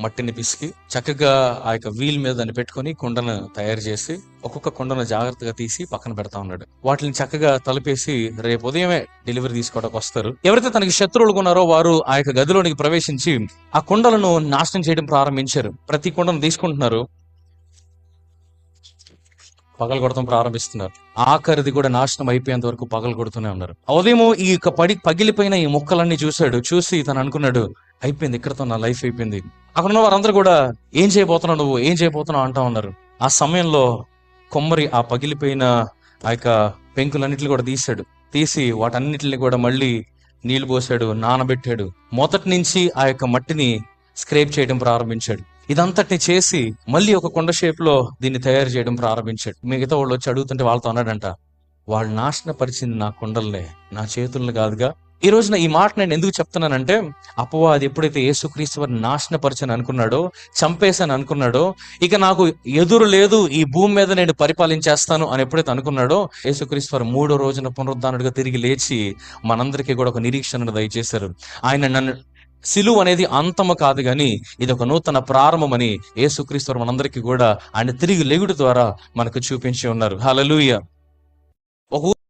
మట్టిని పిసికి చక్కగా ఆ యొక్క వీల్ మీద దాన్ని పెట్టుకొని కుండను తయారు చేసి ఒక్కొక్క కుండను జాగ్రత్తగా తీసి పక్కన పెడతా ఉన్నాడు. వాటిని చక్కగా తలుపేసి రేపు ఉదయమే డెలివరీ తీసుకోవడానికి వస్తారు. ఎవరైతే తనకి శత్రువులు ఉన్నారో వారు ఆ యొక్క గదిలోనికి ప్రవేశించి ఆ కుండలను నాశనం చేయడం ప్రారంభించారు. ప్రతి కుండను తీసుకుంటున్నారు, పగలు కొడతాం ప్రారంభిస్తున్నారు. ఆఖరిది కూడా నాశనం అయిపోయేంత వరకు పగలు కొడుతూనే ఉన్నారు. ఉదయం ఈ యొక్క పగిలిపోయిన ఈ ముక్కలన్నీ చూసి తను అనుకున్నాడు, అయిపోయింది, ఇక్కడతో నా లైఫ్ అయిపోయింది. అక్కడ ఉన్న వారందరూ కూడా ఏం చేయబోతున్నావు, నువ్వు ఏం చేయబోతున్నావు అంటా ఉన్నారు. ఆ సమయంలో కొమ్మరి ఆ పగిలిపోయిన ఆ యొక్క పెంకులన్నిటిని కూడా తీసి వాటన్నిటిని కూడా మళ్ళీ నీళ్లు పోసాడు, నానబెట్టాడు. మొదటి నుంచి ఆ యొక్క మట్టిని స్క్రేప్ చేయడం ప్రారంభించాడు. ఇదంతటిని చేసి మళ్ళీ ఒక కొండ షేప్ లో దీన్ని తయారు చేయడం ప్రారంభించాడు. మిగతా వాళ్ళు వచ్చి అడుగుతుంటే వాళ్ళతో అన్నాడంట, వాళ్ళు నాశనపరిచింది నా కుండల్నే, నా చేతులను కాదుగా. ఈ రోజున ఈ మాట నేను ఎందుకు చెప్తున్నానంటే, అపవాది ఎప్పుడైతే యేసుక్రీస్తు వారిని నాశనపరచని అనుకున్నాడో, చంపేసని అనుకున్నాడో, ఇక నాకు ఎదురు లేదు, ఈ భూమి మీద నేను పరిపాలించేస్తాను అని ఎప్పుడైతే అనుకున్నాడో, యేసుక్రీస్తు వారు 3వ రోజున పునరుద్ధానుడిగా తిరిగి లేచి మనందరికీ కూడా ఒక నిరీక్షణను దయచేశారు. ఆయన సిలువ అనేది అంతము కాదు కానీ ఇది ఒక నూతన ప్రారంభమని యేసుక్రీస్తు మనందరికీ కూడా ఆయన తిరిగి లెగుడు ద్వారా మనకు చూపించి ఉన్నారు. హల్లెలూయా.